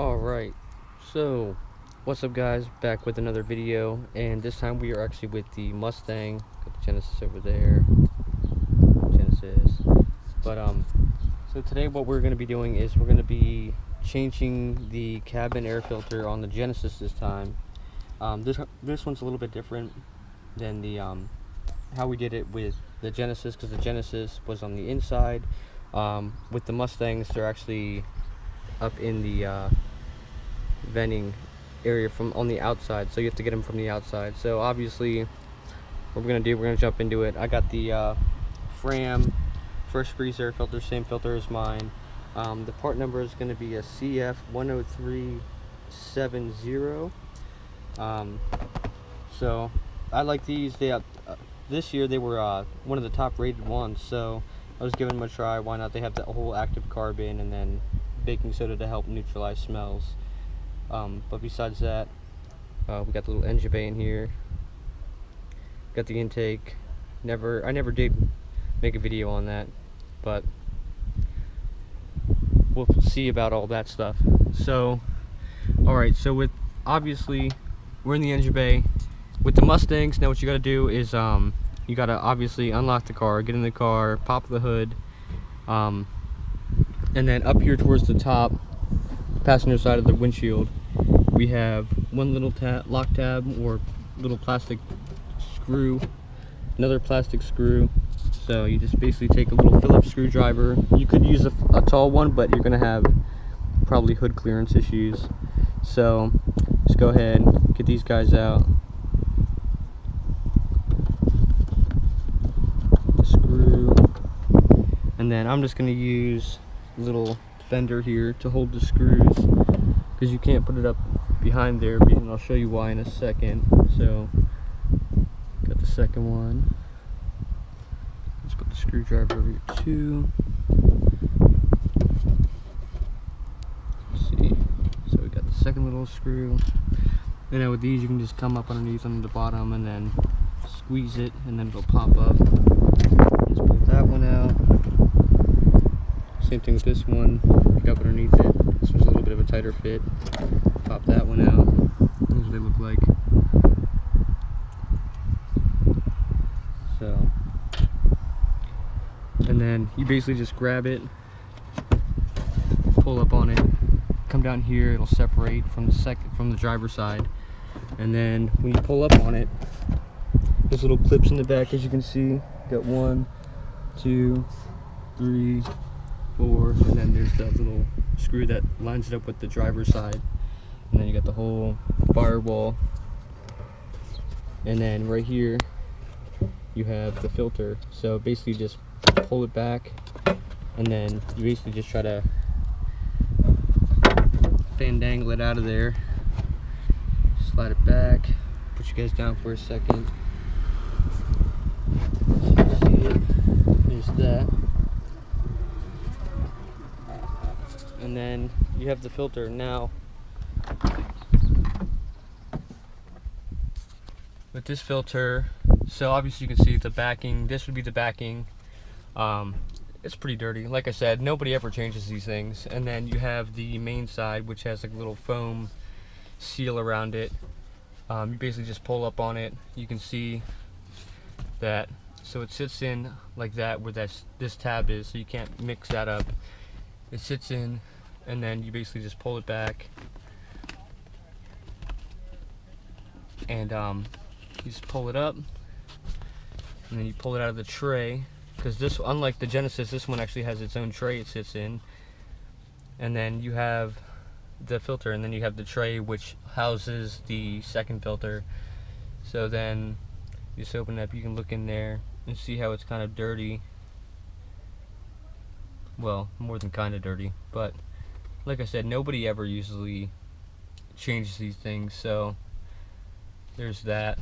Alright, so what's up guys, back with another video, and this time we are actually with the Mustang. Got the Genesis over there, so today what we're going to be doing is we're going to be changing the cabin air filter on the Genesis this time. This one's a little bit different than the how we did it with the Genesis, because the Genesis was on the inside. With the Mustangs, they're actually up in the venting area from on the outside, so you have to get them from the outside. So obviously what we're gonna jump into it. I got the Fram First Breeze air filter, same filter as mine. The part number is going to be a CF10370. So I like these. This year they were one of the top rated ones, so I was giving them a try. Why not? They have the whole active carbon and then baking soda to help neutralize smells. But besides that, we got the little engine bay in here. Got the intake. I never did make a video on that, but we'll see about all that stuff. So, alright, so obviously we're in the engine bay. With the Mustangs, now what you gotta do is you gotta obviously unlock the car, get in the car, pop the hood, and then up here towards the top passenger side of the windshield, we have one little lock tab or little plastic screw, another plastic screw. So you just basically take a little Phillips screwdriver. You could use a tall one, but you're gonna have probably hood clearance issues. So just go ahead, get these guys out. The screw, and then I'm just gonna use a little fender here to hold the screws, because you can't put it up behind there, and I'll show you why in a second. So got the second one. Let's put the screwdriver over here too. Let's see. So we got the second little screw. And now with these you can just come up underneath on the bottom and then squeeze it, and then it'll pop up. Let's pull that one out. Same thing with this one. Pick up underneath it. This one's a little bit of a tighter fit. Pop that one out. That's what they look like. So, and then you basically just grab it, pull up on it, come down here. It'll separate from the driver's side, and then when you pull up on it, there's little clips in the back, as you can see. Got 1, 2, 3, 4, and then there's that little screw that lines it up with the driver's side, and then you got the whole firewall, and then right here you have the filter. So basically just pull it back, and then you basically just try to fandangle it out of there, slide it back, put you guys down for a second. So you can see it. There's that. And then you have the filter. Now with this filter, so obviously you can see the backing. This would be the backing. It's pretty dirty. Like I said, nobody ever changes these things. And then you have the main side, which has like a little foam seal around it. You basically just pull up on it. You can see that, so it sits in like that, where this tab is, so you can't mix that up. It sits in, and then you basically just pull it back, and you just pull it up, and then you pull it out of the tray, because this, unlike the Genesis, this one actually has its own tray it sits in. And then you have the filter, and then you have the tray which houses the second filter. So then you just open it up, you can look in there and see how it's kind of dirty. Well, more than kind of dirty, but like I said, nobody ever usually changes these things, so there's that.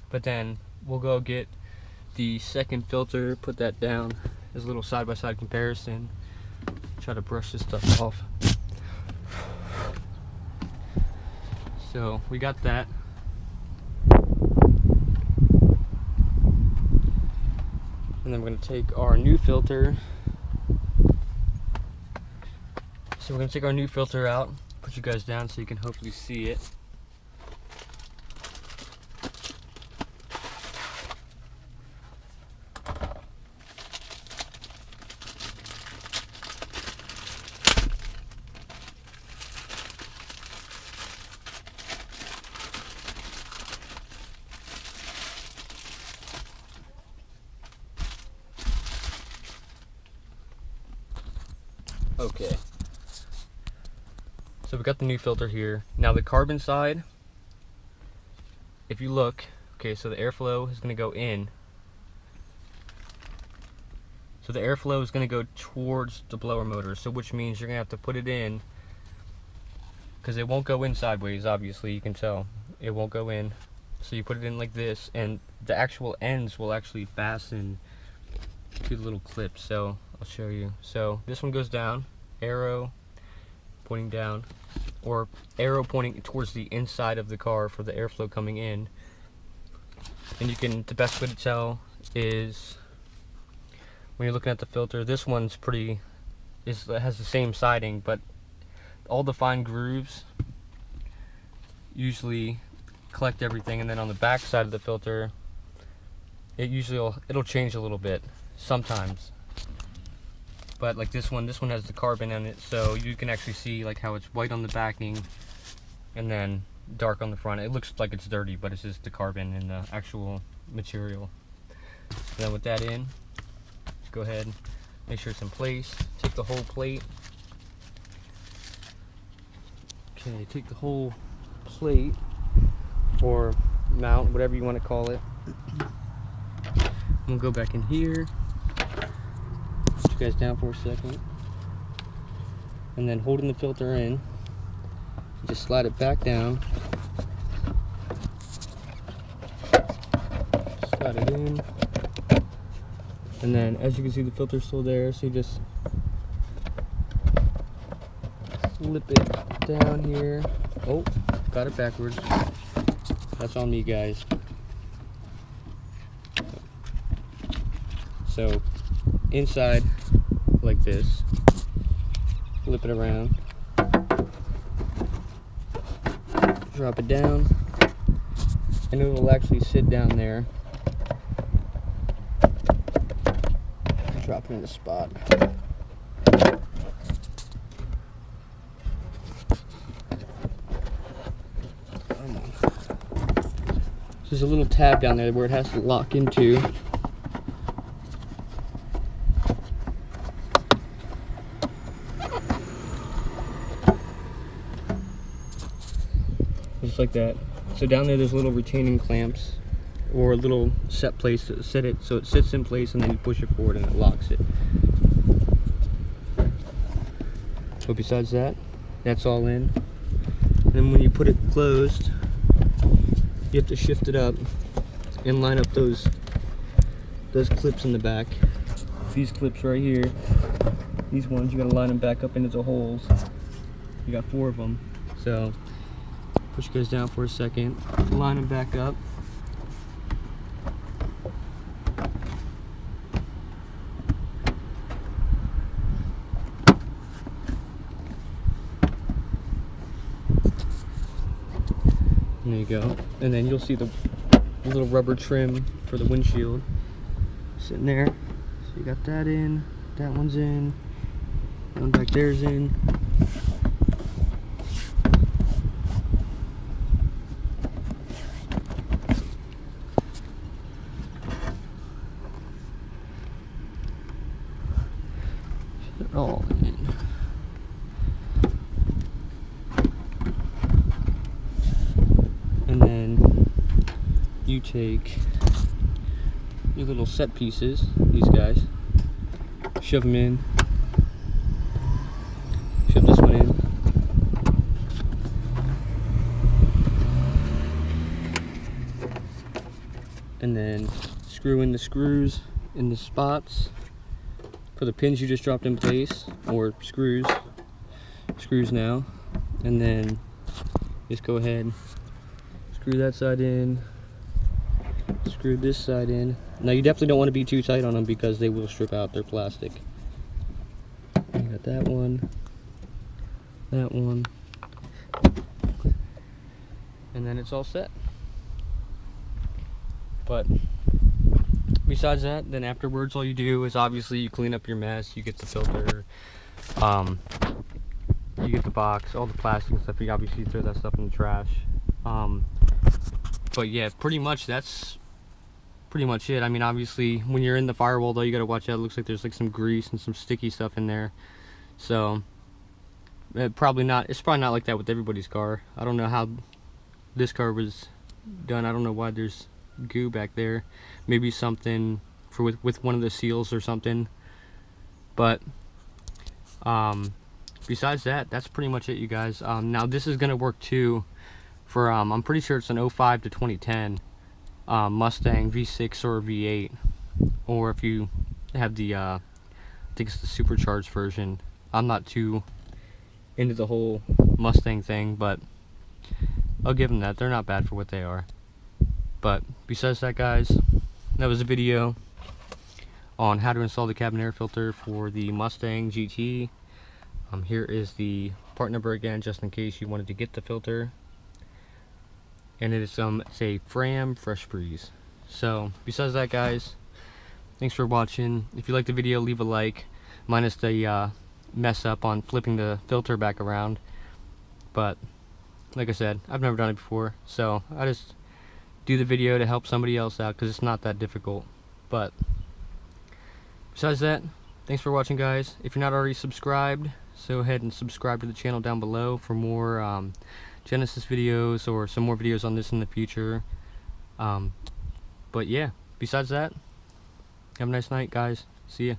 But then we'll go get the second filter, put that down as a little side-by-side comparison. Try to brush this stuff off. So we got that. And then we're going to take our new filter, So we're gonna take our new filter out, put you guys down so you can hopefully see it. Okay. So we got the new filter here. Now the carbon side, if you look, okay, so the airflow is going to go in. So the airflow is going to go towards the blower motor, so which means you're going to have to put it in, because it won't go in sideways, obviously, you can tell. It won't go in. So you put it in like this, and the actual ends will actually fasten to the little clips. So I'll show you. So this one goes down, arrow pointing down, or arrow pointing towards the inside of the car for the airflow coming in. And you can, the best way to tell is when you're looking at the filter, this one's pretty, it has the same siding, but all the fine grooves usually collect everything, and then on the back side of the filter, it'll change a little bit sometimes. But like this one has the carbon in it, so you can actually see like how it's white on the backing and then dark on the front. It looks like it's dirty, but it's just the carbon and the actual material. And then with that in, just go ahead, make sure it's in place. Take the whole plate. Okay, take the whole plate or mount, whatever you want to call it. We'll go back in here. Put you guys down for a second, and then holding the filter in, just slide it back down, slide it in, and then as you can see the filter's still there, so you just slip it down here. Oh, got it backwards. That's on me, guys. So inside like this, flip it around, drop it down, and it will actually sit down there. Drop it in the spot. Come on. There's a little tab down there where it has to lock into. Just like that. So down there's little retaining clamps or a little set place to set it so it sits in place, and then you push it forward and it locks it. So besides that, that's all in. And then when you put it closed, you have to shift it up and line up those clips in the back. These clips right here, these ones, you gotta line them back up into the holes. You got 4 of them. So push you guys down for a second, line them back up. And there you go. And then you'll see the little rubber trim for the windshield sitting there. So you got that in, that one's in, that one back there's in. All in. And then you take your little set pieces, these guys, shove them in, shove this one in, and then screw in the screws in the spots for the pins you just dropped in place, or screws now, and then just go ahead, screw that side in, screw this side in. Now you definitely don't want to be too tight on them because they will strip out, they're plastic. You got that one, that one, and then it's all set. But besides that, then afterwards all you do is obviously you clean up your mess. You get the filter, you get the box, all the plastic and stuff. You obviously throw that stuff in the trash. But yeah, pretty much that's pretty much it. I mean, obviously when you're in the firewall though, you gotta watch out. It looks like there's like some grease and some sticky stuff in there, so it's probably not like that with everybody's car. I don't know how this car was done. I don't know why there's goo back there. Maybe something for with one of the seals or something. But besides that, that's pretty much it, you guys. Now this is gonna work too for I'm pretty sure it's an 05 to 2010 Mustang V6 or V8, or if you have the I think it's the supercharged version. I'm not too into the whole Mustang thing, but I'll give them that. They're not bad for what they are. But besides that, guys, that was a video on how to install the cabin air filter for the Mustang GT. Here is the part number again, just in case you wanted to get the filter. And it is it's a Fram Fresh Breeze. So besides that, guys, thanks for watching. If you liked the video, leave a like, minus the mess up on flipping the filter back around. But like I said, I've never done it before, so I just do the video to help somebody else out because it's not that difficult. But besides that, thanks for watching, guys. If you're not already subscribed, so go ahead and subscribe to the channel down below for more Genesis videos or some more videos on this in the future. But yeah, besides that, have a nice night, guys. See ya.